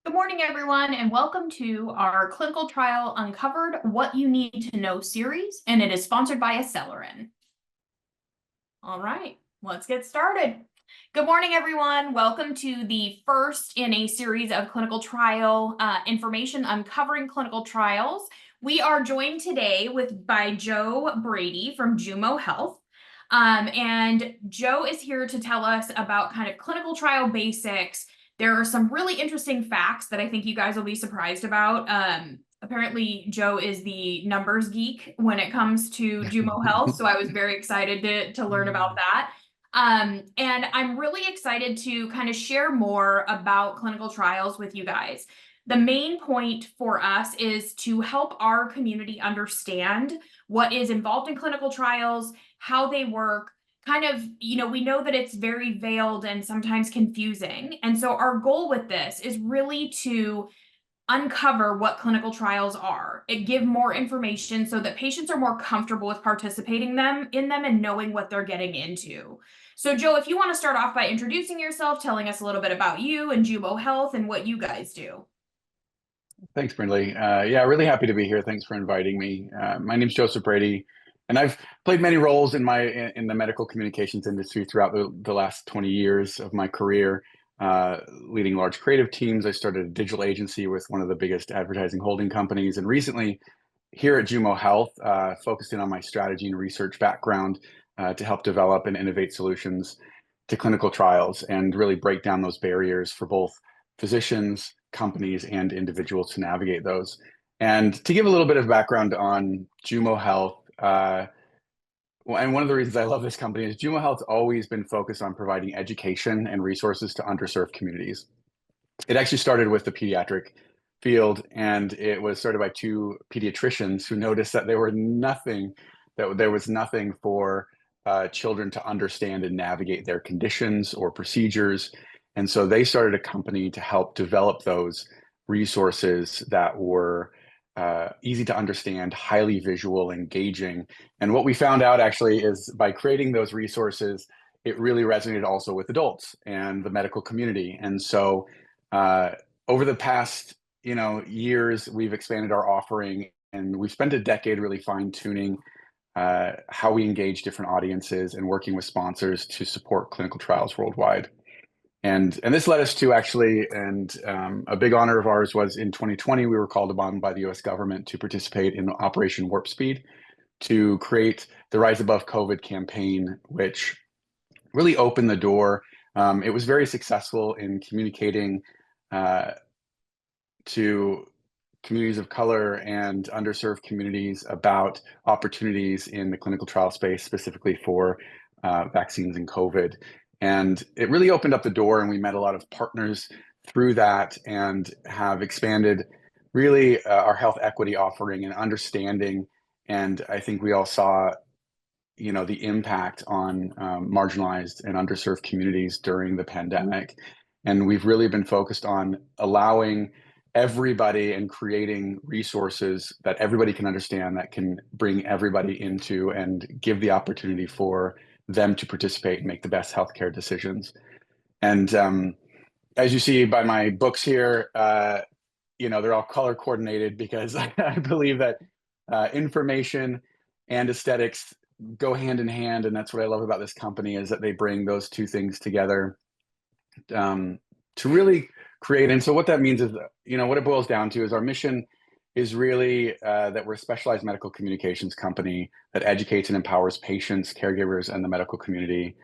Good morning, everyone, and welcome to our Clinical Trial Uncovered What You Need to Know series, and it is sponsored by Acelerin. All right, let's get started. Good morning, everyone. Welcome to the first in a series of clinical trial information uncovering clinical trials. We are joined today by Joe Brady from Jumo Health. And Joe is here to tell us about kind of clinical trial basics. There are some really interesting facts that I think you guys will be surprised about. Apparently, Joe is the numbers geek when it comes to Jumo Health, so I was very excited to learn about that. And I'm really excited to kind of share more about clinical trials with you guys. The main point for us is to help our community understand what is involved in clinical trials, how they work, kind of, we know that it's very veiled and sometimes confusing. And so our goal with this is really to uncover what clinical trials are and give more information so that patients are more comfortable with participating in them and knowing what they're getting into. So Joe, if you want to start off by introducing yourself, telling us a little bit about you and Jumo Health and what you guys do. Thanks, Brindley. Yeah, really happy to be here. Thanks for inviting me. My name's Joseph Brady, and I've played many roles in the medical communications industry throughout the last 20 years of my career, leading large creative teams. I started a digital agency with one of the biggest advertising holding companies, and recently here at Jumo Health, focusing on my strategy and research background to help develop and innovate solutions to clinical trials and really break down those barriers for both physicians, companies, and individuals to navigate those. And to give a little bit of background on Jumo Health, and one of the reasons I love this company is Jumo Health's always been focused on providing education and resources to underserved communities. It actually started with the pediatric field, and it was started by two pediatricians who noticed that there was nothing for children to understand and navigate their conditions or procedures. And so they started a company to help develop those resources that were easy to understand, highly visual, engaging. And what we found out actually is by creating those resources, it really resonated also with adults and the medical community. And so over the past, years, we've expanded our offering, and we've spent a decade really fine-tuning how we engage different audiences and working with sponsors to support clinical trials worldwide. And this led us to actually, and a big honor of ours was in 2020, we were called upon by the U.S. government to participate in Operation Warp Speed to create the Rise Above COVID campaign, which really opened the door. It was very successful in communicating to communities of color and underserved communities about opportunities in the clinical trial space, specifically for vaccines and COVID. And it really opened up the door, and we met a lot of partners through that and have expanded really our health equity offering and understanding. And I think we all saw, the impact on marginalized and underserved communities during the pandemic. And we've really been focused on allowing everybody and creating resources that everybody can understand, that can bring everybody into and give the opportunity for them to participate and make the best healthcare decisions. And as you see by my books here, they're all color coordinated because I believe that information and aesthetics go hand in hand. And that's what I love about this company, is that they bring those two things together to really create. And so what that means is, what it boils down to is our mission is really that we're a specialized medical communications company that educates and empowers patients, caregivers, and the medical community.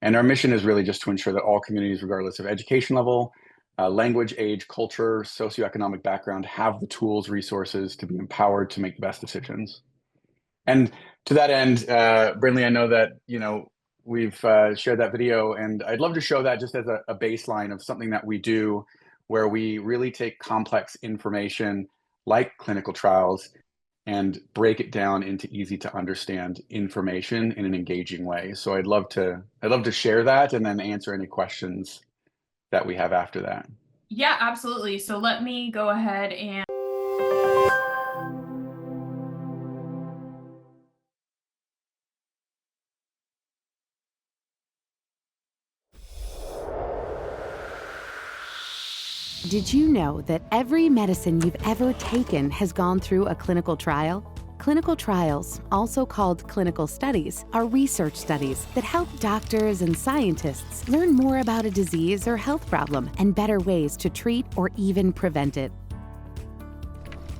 And our mission is really just to ensure that all communities, regardless of education level, language, age, culture, socioeconomic background, have the tools, resources to be empowered to make the best decisions. And to that end, Brinley, I know that, we've shared that video, and I'd love to show that just as a baseline of something that we do, where we really take complex information like clinical trials and break it down into easy to understand information in an engaging way. So I'd love to share that and then answer any questions that we have after that. Yeah, absolutely. So let me go ahead and Did you know that every medicine you've ever taken has gone through a clinical trial? Clinical trials, also called clinical studies, are research studies that help doctors and scientists learn more about a disease or health problem and better ways to treat or even prevent it.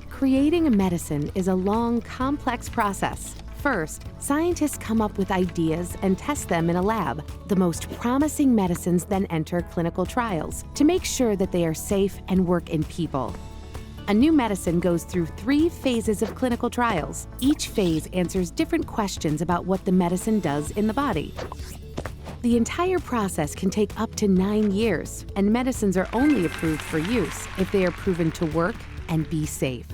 Creating a medicine is a long, complex process. First, scientists come up with ideas and test them in a lab. The most promising medicines then enter clinical trials to make sure that they are safe and work in people. A new medicine goes through 3 phases of clinical trials. Each phase answers different questions about what the medicine does in the body. The entire process can take up to 9 years, and medicines are only approved for use if they are proven to work and be safe.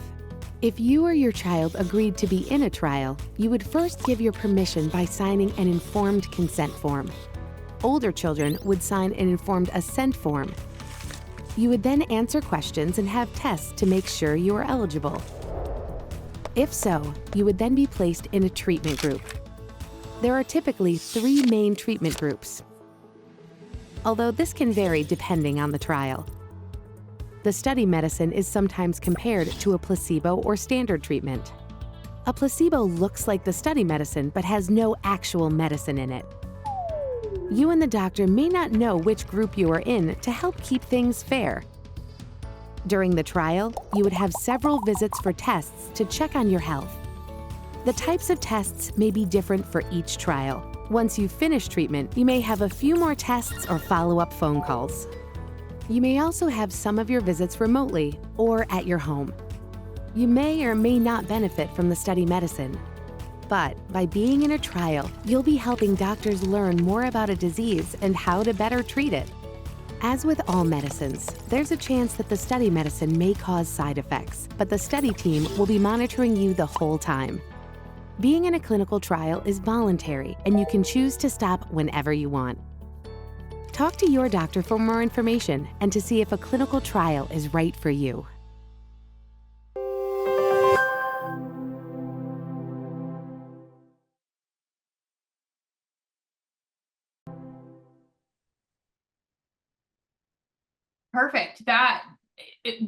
If you or your child agreed to be in a trial, you would first give your permission by signing an informed consent form. Older children would sign an informed assent form. You would then answer questions and have tests to make sure you are eligible. If so, you would then be placed in a treatment group. There are typically 3 main treatment groups, although this can vary depending on the trial. The study medicine is sometimes compared to a placebo or standard treatment. A placebo looks like the study medicine but has no actual medicine in it. You and the doctor may not know which group you are in to help keep things fair. During the trial, you would have several visits for tests to check on your health. The types of tests may be different for each trial. Once you finish treatment, you may have a few more tests or follow-up phone calls. You may also have some of your visits remotely or at your home. You may or may not benefit from the study medicine. But by being in a trial, you'll be helping doctors learn more about a disease and how to better treat it. As with all medicines, there's a chance that the study medicine may cause side effects, but the study team will be monitoring you the whole time. Being in a clinical trial is voluntary, and you can choose to stop whenever you want. Talk to your doctor for more information and to see if a clinical trial is right for you. Perfect.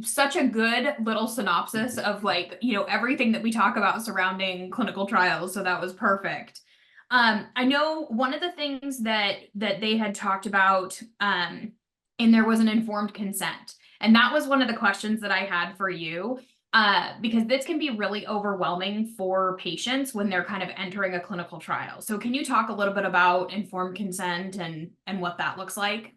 Such a good little synopsis of everything that we talk about surrounding clinical trials. So that was perfect. I know one of the things that they had talked about, and there was an informed consent. And that was one of the questions that I had for you, because this can be really overwhelming for patients when they're kind of entering a clinical trial. So can you talk a little bit about informed consent and what that looks like?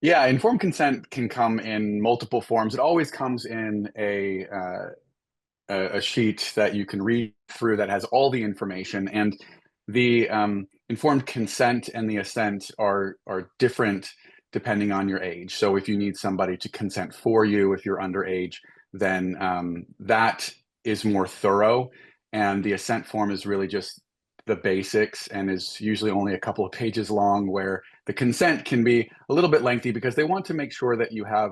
Yeah, informed consent can come in multiple forms. It always comes in a sheet that you can read through that has all the information. And the informed consent and the assent are different depending on your age. So if you need somebody to consent for you, if you're underage, then that is more thorough. And the assent form is really just the basics and is usually only a couple of pages long, where the consent can be a little bit lengthy because they want to make sure that you have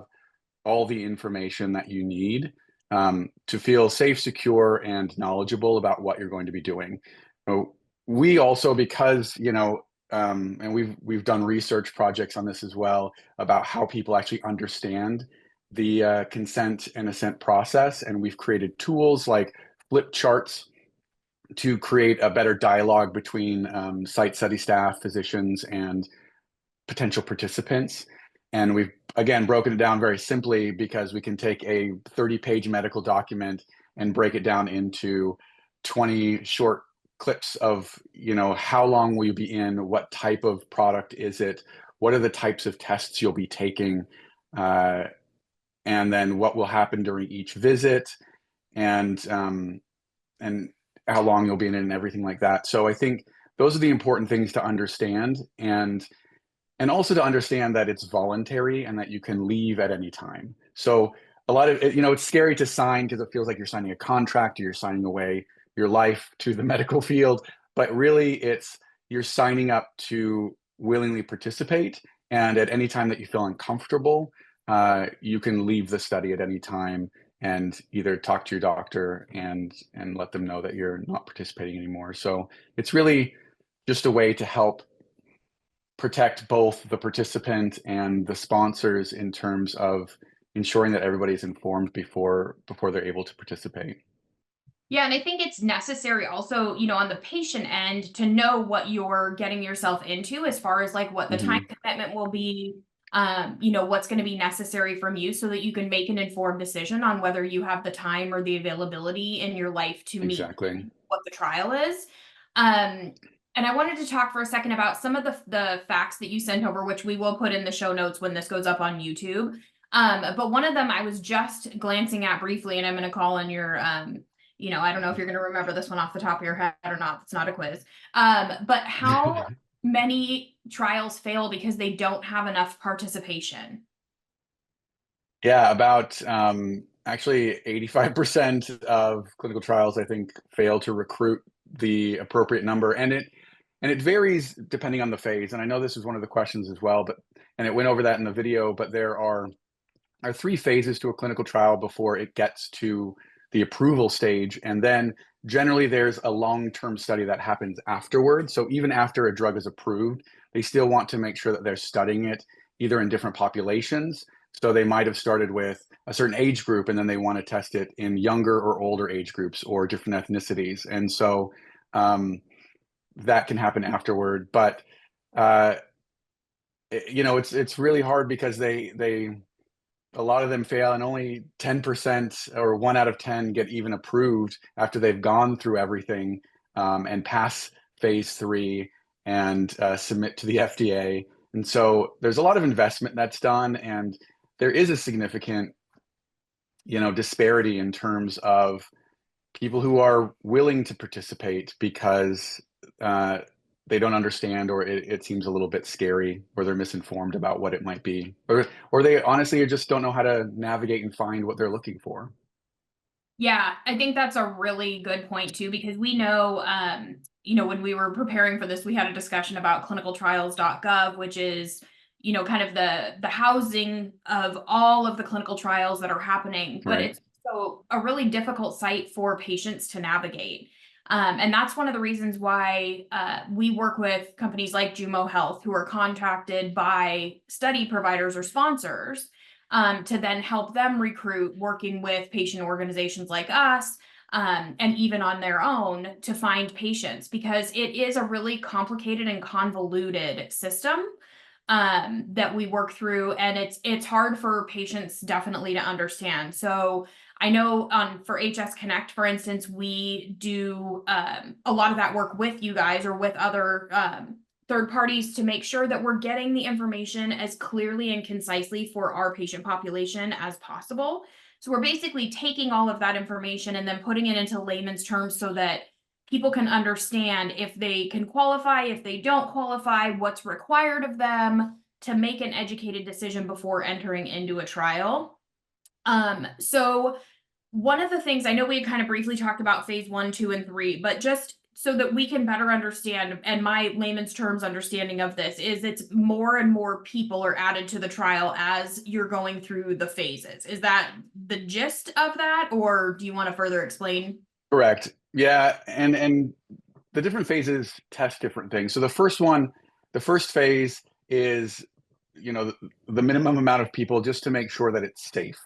all the information that you need to feel safe, secure, and knowledgeable about what you're going to be doing. So we also, because and we've done research projects on this as well about how people actually understand the consent and assent process, and we've created tools like flip charts to create a better dialogue between site study staff, physicians, and potential participants. And we've, again, broken it down very simply because we can take a 30-page medical document and break it down into 20 short clips of, how long will you be in, what type of product is it, what are the types of tests you'll be taking, and then what will happen during each visit, and how long you'll be in it and everything like that. So I think those are the important things to understand, and also to understand that it's voluntary and that you can leave at any time. So a lot of it, it's scary to sign because it feels like you're signing a contract or you're signing away your life to the medical field, but really you're signing up to willingly participate. And at any time that you feel uncomfortable, you can leave the study at any time and either talk to your doctor and let them know that you're not participating anymore. So it's really just a way to help protect both the participant and the sponsors in terms of ensuring that everybody's informed before they're able to participate. Yeah, and I think it's necessary also, on the patient end to know what you're getting yourself into as far as like what the time commitment will be, what's going to be necessary from you so that you can make an informed decision on whether you have the time or the availability in your life to meet Exactly. what the trial is. And I wanted to talk for a second about some of the facts that you sent over, which we will put in the show notes when this goes up on YouTube. But one of them I was just glancing at briefly, and I'm going to call on your, I don't know if you're going to remember this one off the top of your head or not. It's not a quiz. But how many trials fail because they don't have enough participation? Yeah, about actually 85% of clinical trials, I think, fail to recruit the appropriate number, and it varies depending on the phase. And I know this is one of the questions as well, and it went over that in the video. But there are three phases to a clinical trial before it gets to the approval stage, and then generally there's a long-term study that happens afterwards. So even after a drug is approved, they still want to make sure that they're studying it either in different populations. So they might have started with a certain age group, and then they want to test it in younger or older age groups or different ethnicities. And so that can happen afterward. But it's really hard because a lot of them fail, and only 10% or 1 out of 10 get even approved after they've gone through everything and pass phase 3 and submit to the FDA. And so there's a lot of investment that's done, and there is a significant, disparity in terms of people who are willing to participate because they don't understand, or it seems a little bit scary, or they're misinformed about what it might be, or they honestly just don't know how to navigate and find what they're looking for. Yeah, I think that's a really good point too, because we know, when we were preparing for this, we had a discussion about clinicaltrials.gov, which is, kind of the housing of all of the clinical trials that are happening, but Right. it's so a really difficult site for patients to navigate. And that's one of the reasons why we work with companies like Jumo Health, who are contracted by study providers or sponsors to then help them recruit, working with patient organizations like us, and even on their own to find patients, because it is a really complicated and convoluted system that we work through, and it's hard for patients definitely to understand. So I know for HS Connect, for instance, we do a lot of that work with you guys or with other third parties to make sure that we're getting the information as clearly and concisely for our patient population as possible. So we're basically taking all of that information and then putting it into layman's terms so that people can understand if they can qualify, if they don't qualify, what's required of them to make an educated decision before entering into a trial. So one of the things, I know we kind of briefly talked about phase 1, 2, and 3, but just so that we can better understand, and my layman's terms understanding of this is it's more and more people are added to the trial as you're going through the phases. Is that the gist of that, or do you want to further explain? Correct. Yeah, and the different phases test different things. So the first phase is, the minimum amount of people just to make sure that it's safe.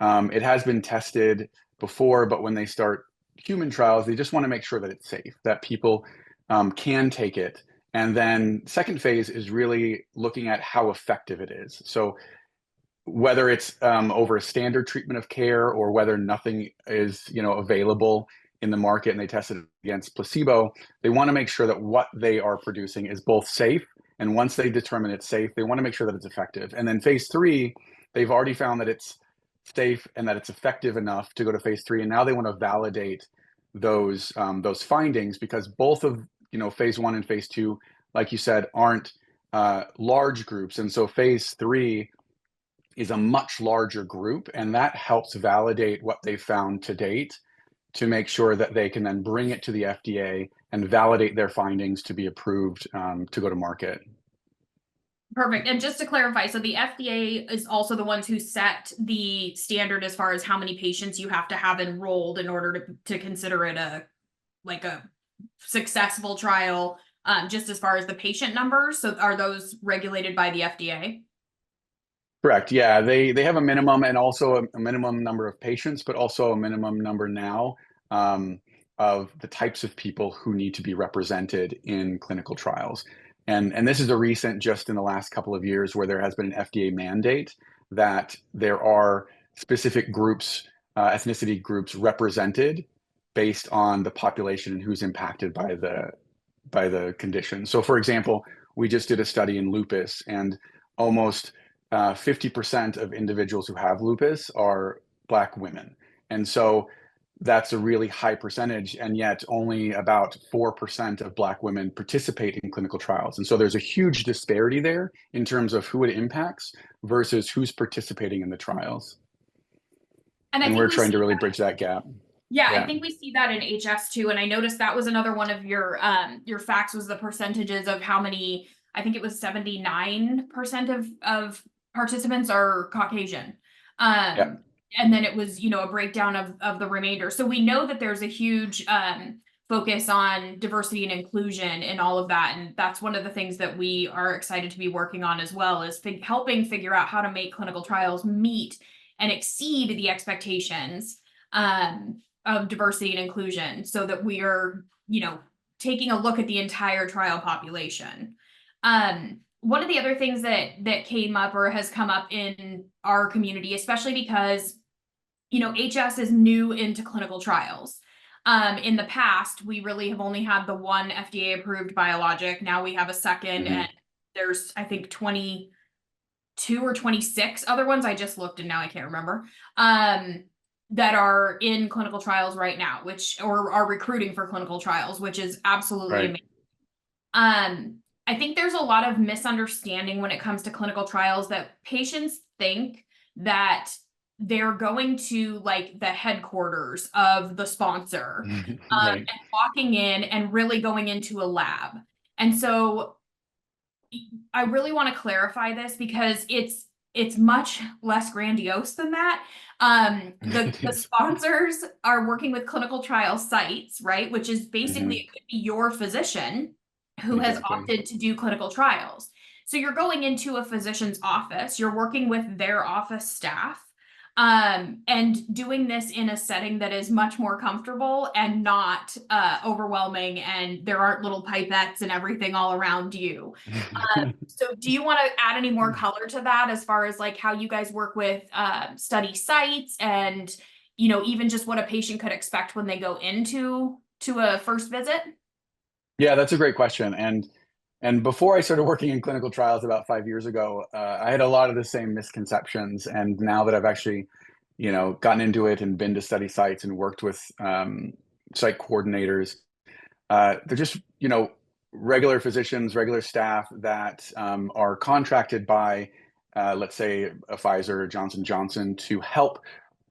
It has been tested before, but when they start human trials, they just want to make sure that it's safe, that people can take it. And then second phase is really looking at how effective it is. So whether it's over a standard treatment of care or whether nothing is available in the market and they test it against placebo, they want to make sure that what they are producing is both safe, and once they determine it's safe, they want to make sure that it's effective. And then phase 3, they've already found that it's safe and that it's effective enough to go to phase 3, and now they want to validate those findings, because both of phase 1 and phase 2, like you said, aren't large groups, and so phase 3 is a much larger group, and that helps validate what they found to date to make sure that they can then bring it to the FDA and validate their findings to be approved to go to market. Perfect. And just to clarify, so the FDA is also the ones who set the standard as far as how many patients you have to have enrolled in order to consider it a successful trial just as far as the patient numbers. So are those regulated by the FDA? Correct. Yeah, they have a minimum and also a minimum number of patients, but also a minimum number now um, of the types of people who need to be represented in clinical trials. And this is a recent, just in the last couple of years, where there has been an FDA mandate that there are specific groups, ethnicity groups represented based on the population and who's impacted by the condition. So, for example, we just did a study in lupus, and almost 50% of individuals who have lupus are Black women. And so that's a really high percentage, and yet only about 4% of Black women participate in clinical trials. And so there's a huge disparity there in terms of who it impacts versus who's participating in the trials. And I And think we're we trying to see really that. bridge that gap. Yeah, I Yeah. think we see that in HS too. And I noticed that was another one of your facts was the percentages of how many, I think it was 79% of participants are Caucasian. Yeah. And then it was, a breakdown of the remainder. So we know that there's a huge focus on diversity and inclusion and all of that. And that's one of the things that we are excited to be working on as well, is helping figure out how to make clinical trials meet and exceed the expectations of diversity and inclusion, so that we are, taking a look at the entire trial population. One of the other things that came up or has come up in our community, especially because, HS is new into clinical trials. In the past, we really have only had the one FDA approved biologic. Now we have a second, and there's, I think, 22 or 26 other ones. I just looked and now I can't remember. That are in clinical trials right now, or are recruiting for clinical trials, which is absolutely Right. amazing. I think there's a lot of misunderstanding when it comes to clinical trials, that patients think that they're going to like the headquarters of the sponsor, Right. and walking in and really going into a lab. And so I really want to clarify this, because it's much less grandiose than that. The sponsors are working with clinical trial sites, right? Which is basically, it could be your physician who has Exactly. opted to do clinical trials. So you're going into a physician's office, you're working with their office staff, and doing this in a setting that is much more comfortable and not overwhelming, and there aren't little pipettes and everything all around you. So do you want to add any more color to that, as far as like how you guys work with study sites, and even just what a patient could expect when they go into a first visit? Yeah, that's a great question. And before I started working in clinical trials about 5 years ago, I had a lot of the same misconceptions. And now that I've actually, gotten into it and been to study sites and worked with site coordinators, they're just, regular physicians, regular staff that are contracted by, let's say, a Pfizer or Johnson Johnson to help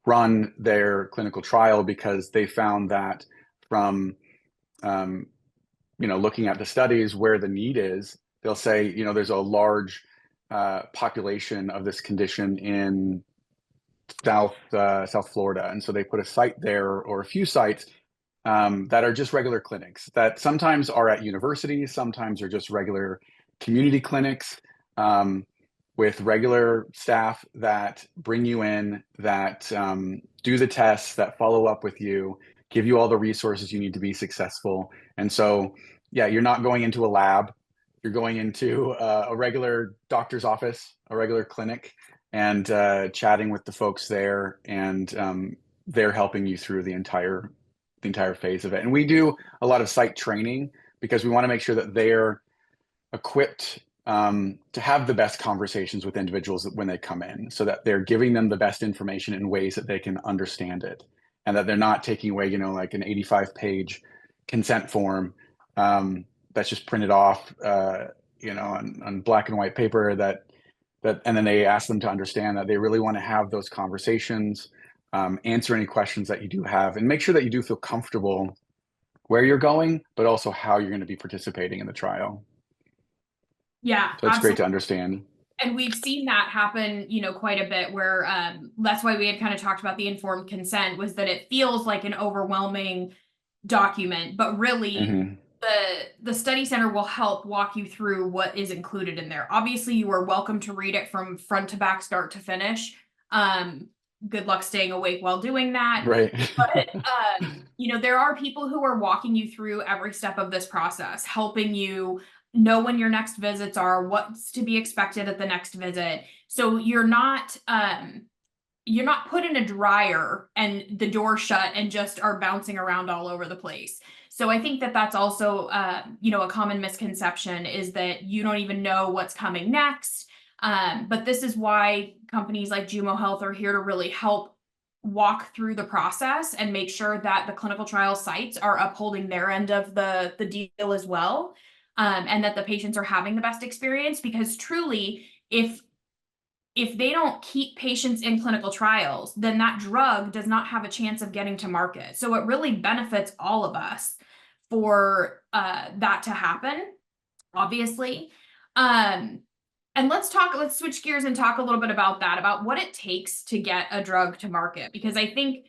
run their clinical trial, because they found that from looking at the studies where the need is, they'll say, there's a large population of this condition in South Florida, and so they put a site there, or a few sites that are just regular clinics that sometimes are at universities, sometimes are just regular community clinics, with regular staff that bring you in, that do the tests, that follow up with you, give you all the resources you need to be successful. And so, yeah, you're not going into a lab, you're going into a regular doctor's office, a regular clinic, and chatting with the folks there, and they're helping you through the entire phase of it. And we do a lot of site training, because we want to make sure that they're equipped to have the best conversations with individuals when they come in, so that they're giving them the best information in ways that they can understand it, and that they're not taking away, like an 85-page consent form that's just printed off, on black and white paper, and then they ask them to understand that they really want to have those conversations, answer any questions that you do have, and make sure that you do feel comfortable where you're going, but also how you're going to be participating in the trial. Yeah, So it's great absolutely. to understand. And we've seen that happen, quite a bit, where that's why we had kind of talked about the informed consent, was that it feels like an overwhelming document, but really the study center will help walk you through what is included in there. Obviously, you are welcome to read it from front to back, start to finish. Good luck staying awake while doing that. Right. But you know, there are people who are walking you through every step of this process, helping you know when your next visits are, what's to be expected at the next visit. So you're not put in a dryer and the door shut and just are bouncing around all over the place. So I think that that's also, you know, a common misconception is that you don't even know what's coming next. But this is why companies like Jumo Health are here to really help walk through the process and make sure that the clinical trial sites are upholding their end of the deal as well. And that the patients are having the best experience, because truly, if they don't keep patients in clinical trials, then that drug does not have a chance of getting to market. So it really benefits all of us for that to happen, obviously. And let's switch gears and talk a little bit about that, about what it takes to get a drug to market, because I think,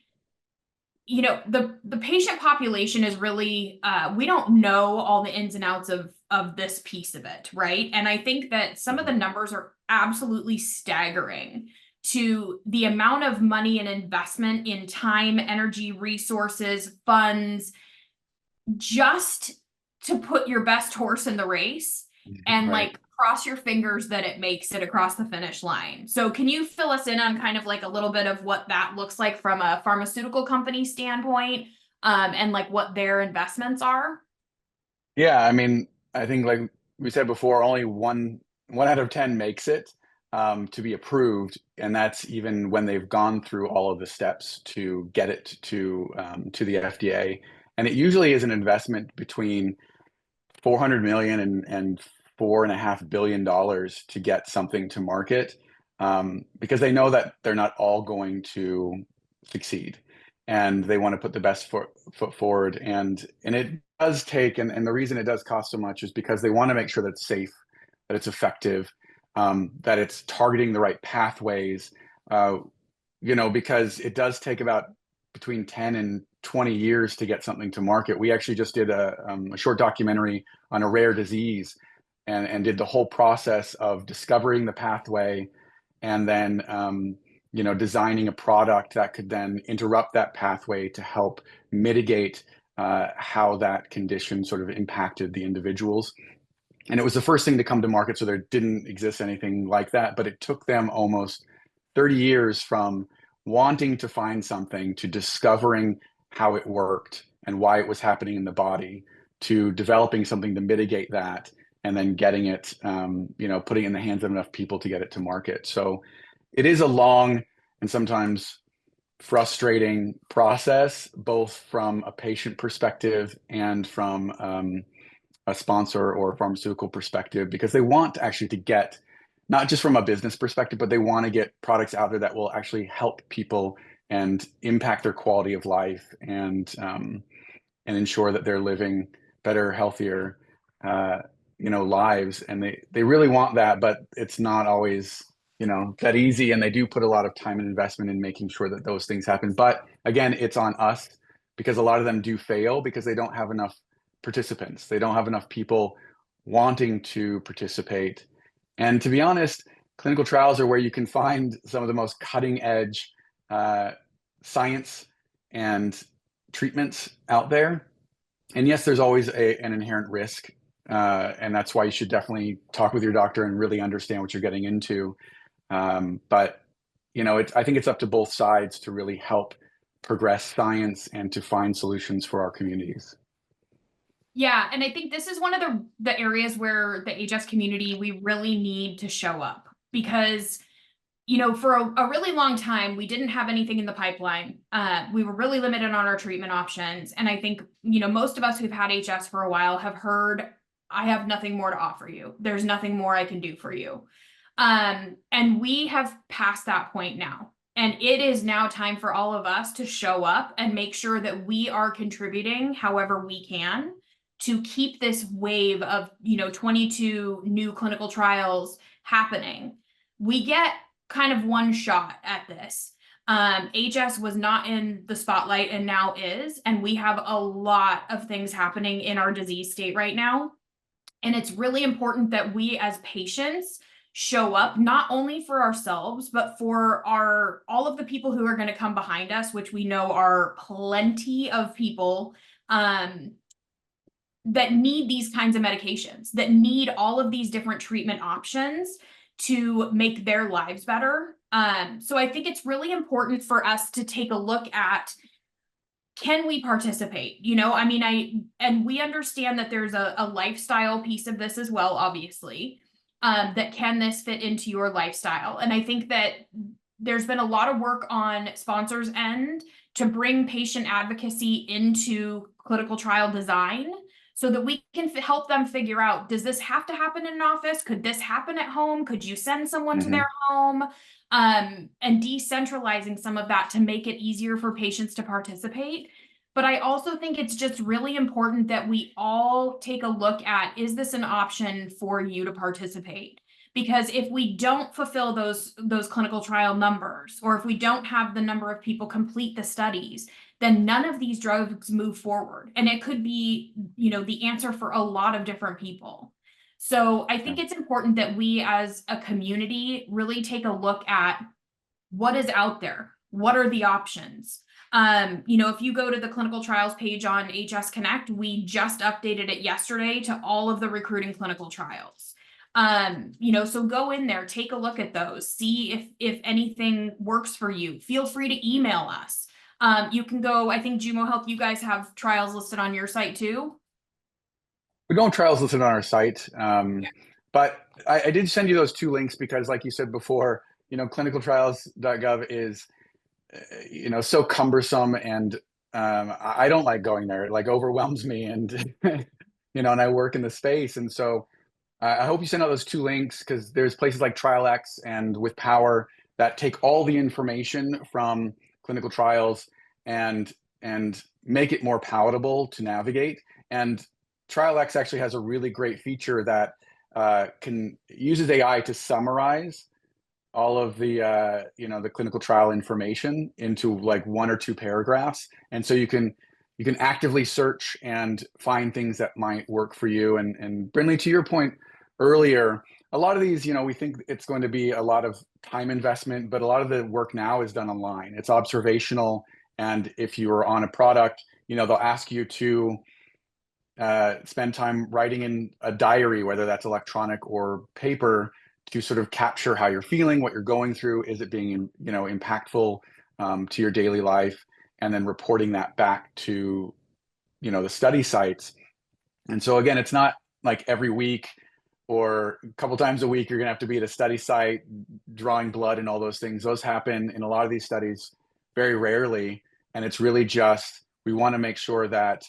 you know, the patient population is really, we don't know all the ins and outs of this piece of it, right? And I think that some of the numbers are absolutely staggering to the amount of money and investment in time, energy, resources, funds, just to put your best horse in the race and Right. like cross your fingers that it makes it across the finish line. So can you fill us in on kind of like a little bit of what that looks like from a pharmaceutical company standpoint, and like what their investments are? Yeah, I mean, I think like we said before, only one out of 10 makes it to be approved, and that's even when they've gone through all of the steps to get it to the FDA. And it usually is an investment between 400 million and $4.5 billion to get something to market, because they know that they're not all going to succeed, and they want to put the best foot forward. And it does take, and the reason it does cost so much is because they want to make sure that it's safe, that it's effective, that it's targeting the right pathways. Uh, you know, because it does take about between 10 and 20 years to get something to market. We actually just did a short documentary on a rare disease, and did the whole process of discovering the pathway, and then you know, designing a product that could then interrupt that pathway to help mitigate how that condition sort of impacted the individuals. And it was the first thing to come to market, so there didn't exist anything like that. But it took them almost 30 years from wanting to find something to discovering how it worked and why it was happening in the body, to developing something to mitigate that, and then getting it, you know, putting it in the hands of enough people to get it to market. So it is a long and sometimes frustrating process, both from a patient perspective and from a sponsor or a pharmaceutical perspective, because they want actually to get, not just from a business perspective, but they want to get products out there that will actually help people and impact their quality of life, and ensure that they're living better, healthier, uh, you know, lives. And they really want that, but it's not always, you know, that easy. And they do put a lot of time and investment in making sure that those things happen. But again, it's on us, because a lot of them do fail because they don't have enough participants. They don't have enough people wanting to participate. And to be honest, clinical trials are where you can find some of the most cutting edge science and treatments out there. And yes, there's always an inherent risk, and that's why you should definitely talk with your doctor and really understand what you're getting into. But you know, I think it's up to both sides to really help progress science and to find solutions for our communities. Yeah, and I think this is one of the areas where the HS community, we really need to show up, because you know, for a really long time, we didn't have anything in the pipeline. We were really limited on our treatment options. And I think, you know, most of us who've had HS for a while have heard, I have nothing more to offer you. There's nothing more I can do for you. And we have passed that point now. And it is now time for all of us to show up and make sure that we are contributing however we can to keep this wave of, you know, 22 new clinical trials happening. We get kind of one shot at this. HS was not in the spotlight and now is, and we have a lot of things happening in our disease state right now. And it's really important that we as patients show up not only for ourselves, but for all of the people who are going to come behind us, which we know are plenty of people that need these kinds of medications, that need all of these different treatment options to make their lives better. So I think it's really important for us to take a look at, can we participate? You know, I mean, and we understand that there's a lifestyle piece of this as well, obviously, that can this fit into your lifestyle? And I think that there's been a lot of work on sponsors' end to bring patient advocacy into clinical trial design so that we can help them figure out, does this have to happen in an office? Could this happen at home? Could you send someone to their home? And decentralizing some of that to make it easier for patients to participate. But I also think it's just really important that we all take a look at, is this an option for you to participate? Because if we don't fulfill those clinical trial numbers, or if we don't have the number of people complete the studies, then none of these drugs move forward. And it could be, you know, the answer for a lot of different people. So I think it's important that we as a community really take a look at what is out there. What are the options? You know, if you go to the clinical trials page on HS Connect, we just updated it yesterday to all of the recruiting clinical trials. You know, so go in there, take a look at those, see if anything works for you. Feel free to email us. You can go, I think Jumo Health, you guys have trials listed on your site too. We don't have trials listed on our site, but I did send you those two links because, like you said before, you know, clinicaltrials.gov is, you know, so cumbersome, and I don't like going there. It like overwhelms me, and you know, and I work in the space, and so I hope you send out those two links, because there's places like TrialX and With Power that take all the information from clinical trials and make it more palatable to navigate. And TrialX actually has a really great feature that uses AI to summarize all of the you know, the clinical trial information into like 1 or 2 paragraphs, and so you can actively search and find things that might work for you. And Brindley, to your point earlier, a lot of these, you know, we think it's going to be a lot of time investment, but a lot of the work now is done online. It's observational, and if you are on a product, you know, they'll ask you to spend time writing in a diary, whether that's electronic or paper, to sort of capture how you're feeling, what you're going through. Is it being, you know, impactful to your daily life? And then reporting that back to, you know, the study sites. And so again, it's not like every week or a couple times a week you're gonna have to be at a study site drawing blood and all those things. Those happen in a lot of these studies very rarely. And it's really just, we want to make sure that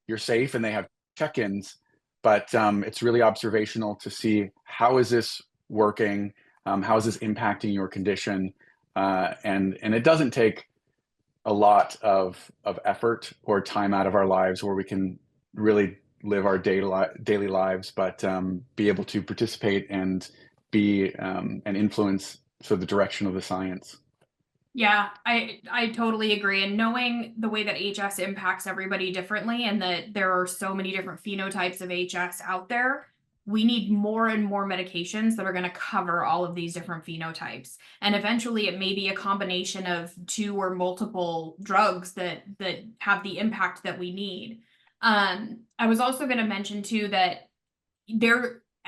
you're safe, and they have check-ins, but it's really observational to see, how is this working? How is this impacting your condition? And it doesn't take a lot of effort or time out of our lives where we can really live our daily lives, but be able to participate and be an influence for the direction of the science. Yeah, I totally agree. And knowing the way that HS impacts everybody differently, and that there are so many different phenotypes of HS out there, we need more and more medications that are going to cover all of these different phenotypes. And eventually it may be a combination of 2 or multiple drugs that have the impact that we need. I was also going to mention too that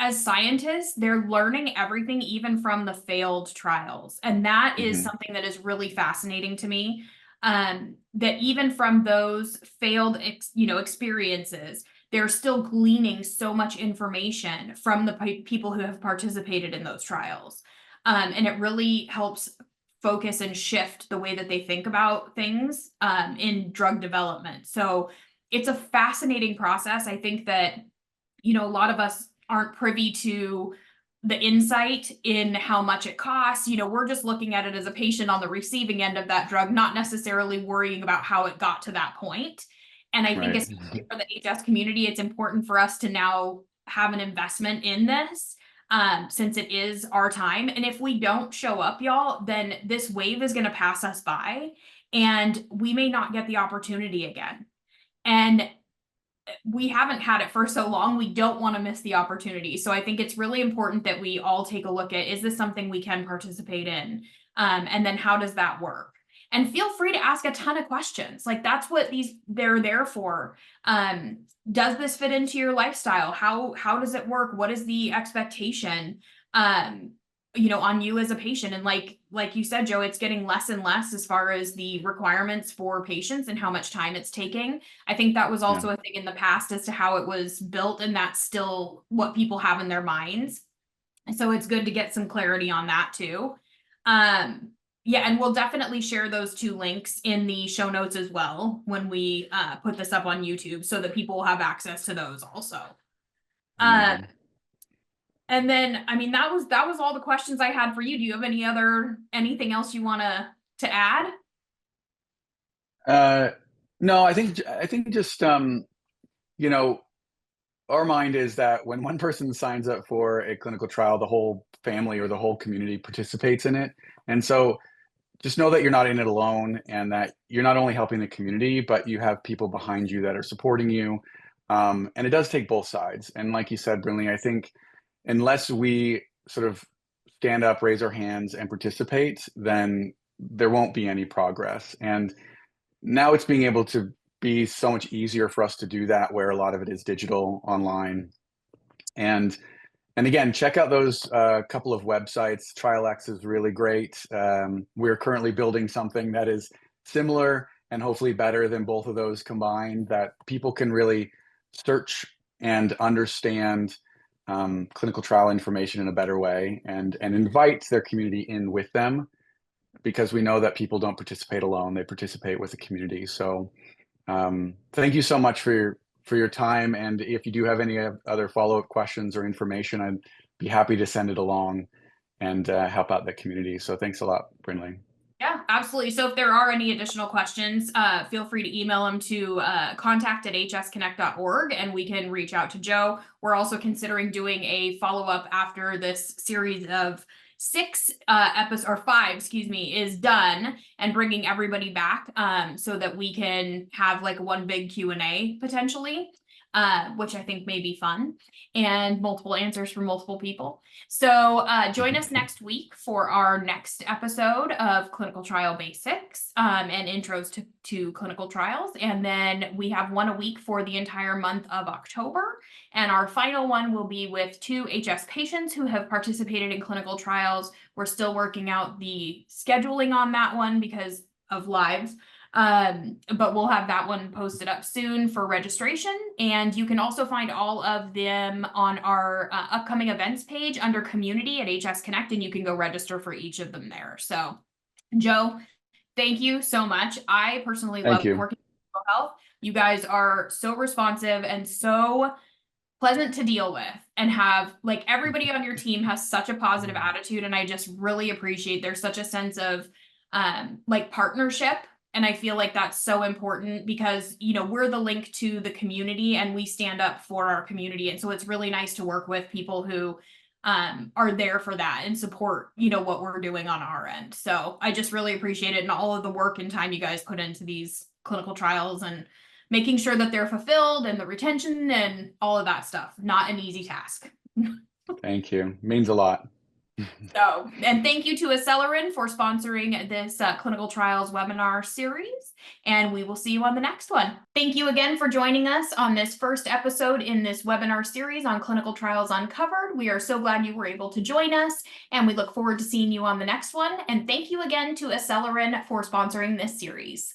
as scientists, they're learning everything, even from the failed trials. And that is something that is really fascinating to me. That even from those failed, experiences, they're still gleaning so much information from the people who have participated in those trials. And it really helps focus and shift the way that they think about things in drug development. So it's a fascinating process. I think that, you know, a lot of us aren't privy to the insight in how much it costs. You know, we're just looking at it as a patient on the receiving end of that drug, not necessarily worrying about how it got to that point. And I think especially for the HS community, it's important for us to now have an investment in this, since it is our time. And if we don't show up, y'all, then this wave is going to pass us by and we may not get the opportunity again. And we haven't had it for so long, we don't want to miss the opportunity. So I think it's really important that we all take a look at, is this something we can participate in? And then how does that work? And feel free to ask a ton of questions. Like, that's what they're there for. Does this fit into your lifestyle? How does it work? What is the expectation? On you as a patient. And like you said, Joe, it's getting less and less as far as the requirements for patients and how much time it's taking. I think that was also a thing in the past as to how it was built, and that's still what people have in their minds. And so it's good to get some clarity on that too. Yeah, and we'll definitely share those 2 links in the show notes as well when we put this up on YouTube, so that people will have access to those also. And then, I mean, that was all the questions I had for you. Do you have anything else you want to add? No, I think just, our mind is that when one person signs up for a clinical trial, the whole family or the whole community participates in it. And so just know that you're not in it alone, and that you're not only helping the community, but you have people behind you that are supporting you. And it does take both sides. And like you said, Brinley, I think unless we sort of stand up, raise our hands, and participate, then there won't be any progress. And now it's being able to be so much easier for us to do that, where a lot of it is digital, online. And again, check out those couple of websites. TrialX is really great. We're currently building something that is similar and hopefully better than both of those combined, that people can really search and understand clinical trial information in a better way, and invite their community in with them, because we know that people don't participate alone, they participate with the community. So thank you so much for your time. And if you do have any other follow-up questions or information, I'd be happy to send it along and help out the community. So thanks a lot, Brinley. Yeah, absolutely. So if there are any additional questions, feel free to email them to contact@hsconnect.org, and we can reach out to Joe. We're also considering doing a follow-up after this series of 6 episodes, or 5, excuse me, is done, and bringing everybody back so that we can have like one big Q&A potentially. Which I think may be fun, and multiple answers from multiple people. So join us next week for our next episode of Clinical Trial Basics and Intros to Clinical Trials. And then we have one a week for the entire month of October. And our final one will be with 2 HS patients who have participated in clinical trials. We're still working out the scheduling on that one because of lives. But we'll have that one posted up soon for registration. And you can also find all of them on our upcoming events page under community at HS Connect, and you can go register for each of them there. So Joe, thank you so much. I personally love working with Jumo Health. You guys are so responsive and so pleasant to deal with, and have, like, everybody on your team has such a positive attitude. And I just really appreciate, there's such a sense of like partnership. And I feel like that's so important because, we're the link to the community and we stand up for our community. And so it's really nice to work with people who are there for that and support, what we're doing on our end. So I just really appreciate it, and all of the work and time you guys put into these clinical trials and making sure that they're fulfilled, and the retention and all of that stuff. Not an easy task. Thank you. Means a lot. So, and thank you to Acelerin for sponsoring this clinical trials webinar series, and we will see you on the next one. Thank you again for joining us on this first episode in this webinar series on Clinical Trials Uncovered. We are so glad you were able to join us, and we look forward to seeing you on the next one. And thank you again to Acelerin for sponsoring this series.